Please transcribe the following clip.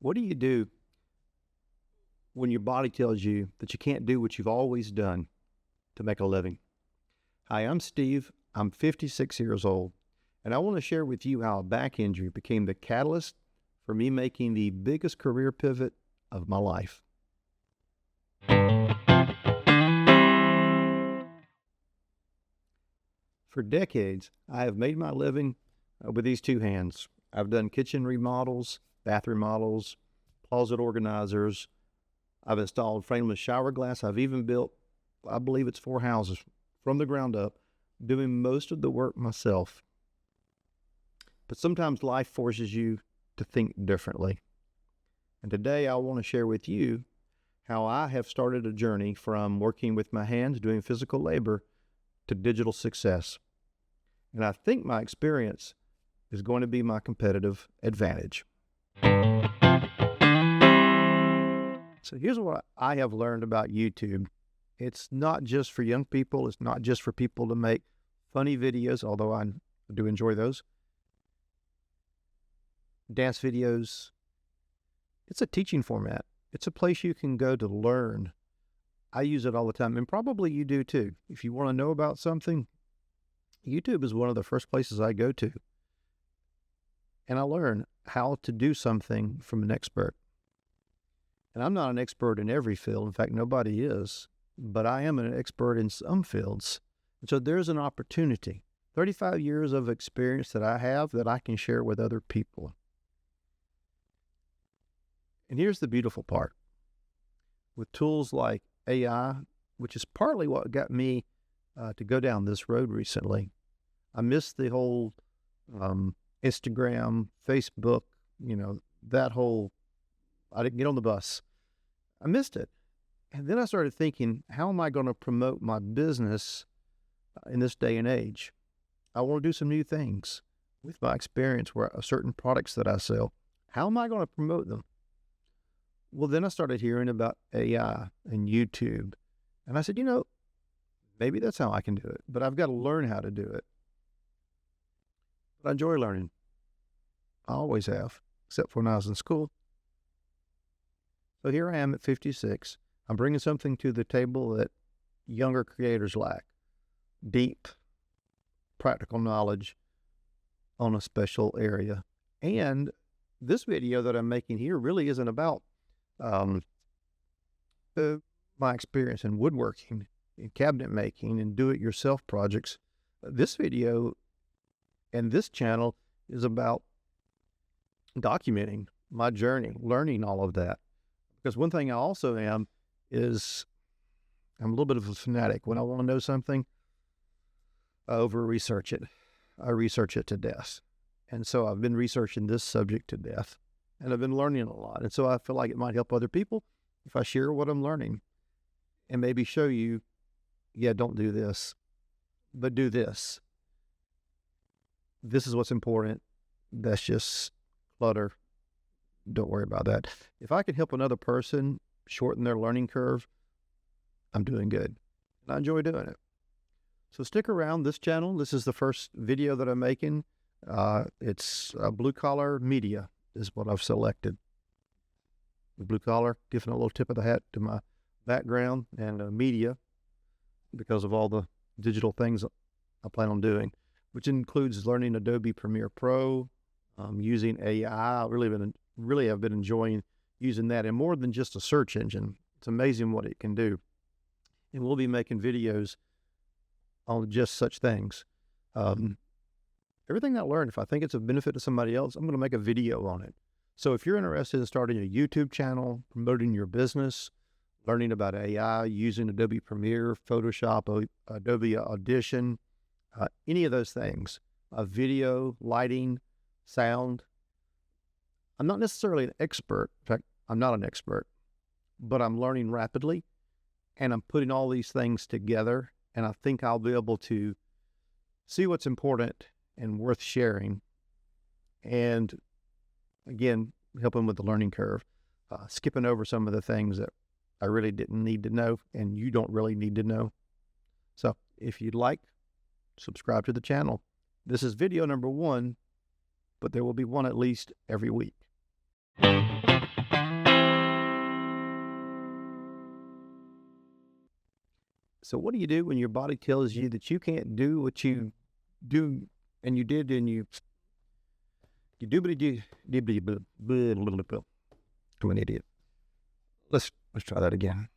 What do you do when your body tells you that you can't do what you've always done to make a living? Hi, I'm Steve. I'm 56 years old, and I want to share with you how a back injury became the catalyst for me making the biggest career pivot of my life. For decades, I have made my living with these two hands. I've done kitchen remodels, bathroom models, closet organizers. I've installed frameless shower glass. I've even built, I believe it's 4 houses from the ground up, doing most of the work myself. But sometimes life forces you to think differently. And today I want to share with you how I have started a journey from working with my hands, doing physical labor, to digital success. And I think my experience is going to be my competitive advantage. So here's what I have learned about YouTube. It's not just for young people. It's not just for people to make funny videos, although I do enjoy those. Dance videos. It's a teaching format. It's a place you can go to learn. I use it all the time, and probably you do too. If you want to know about something, YouTube is one of the first places I go to. And I learn how to do something from an expert. And I'm not an expert in every field. In fact, nobody is. But I am an expert in some fields. And so there's an opportunity. 35 years of experience that I have that I can share with other people. And here's the beautiful part. With tools like AI, which is partly what got me to go down this road recently. I missed the whole Instagram, Facebook, that whole, I didn't get on the bus. I missed it. And then I started thinking, how am I going to promote my business in this day and age? I want to do some new things with my experience where certain products that I sell. How am I going to promote them? Well, then I started hearing about AI and YouTube. And I said, maybe that's how I can do it, but I've got to learn how to do it. But I enjoy learning. I always have, except for when I was in school. So here I am at 56. I'm bringing something to the table that younger creators lack. Deep, practical knowledge on a special area. And this video that I'm making here really isn't about my experience in woodworking, in cabinet making, and do-it-yourself projects. This video and this channel is about documenting my journey, learning all of that. Because one thing I also am is I'm a little bit of a fanatic. When I want to know something, I over-research it. I research it to death. And so I've been researching this subject to death. And I've been learning a lot. And so I feel like it might help other people if I share what I'm learning and maybe show you, don't do this, but do this. This is what's important. That's just clutter. Don't worry about that. If I can help another person shorten their learning curve, I'm doing good. And I enjoy doing it. So stick around this channel. This is the first video that I'm making. It's blue collar media is what I've selected. The blue collar, giving a little tip of the hat to my background and media because of all the digital things I plan on doing, which includes learning Adobe Premiere Pro, using AI. I really have been enjoying using that, and more than just a search engine. It's amazing what it can do. And we'll be making videos on just such things. Everything I learned, if I think it's a benefit to somebody else, I'm going to make a video on it. So if you're interested in starting a YouTube channel, promoting your business, learning about AI, using Adobe Premiere, Photoshop, Adobe Audition, any of those things, video, lighting, sound. I'm not necessarily an expert. In fact, I'm not an expert, but I'm learning rapidly, and I'm putting all these things together, and I think I'll be able to see what's important and worth sharing. And again, helping with the learning curve, skipping over some of the things that I really didn't need to know and you don't really need to know. So if you'd like, subscribe to the channel. This is video number 1, but there will be one at least every week. So what do you do when your body tells you that you can't do what you do and you did and you doobly doo, I'm an idiot. Let's try that again.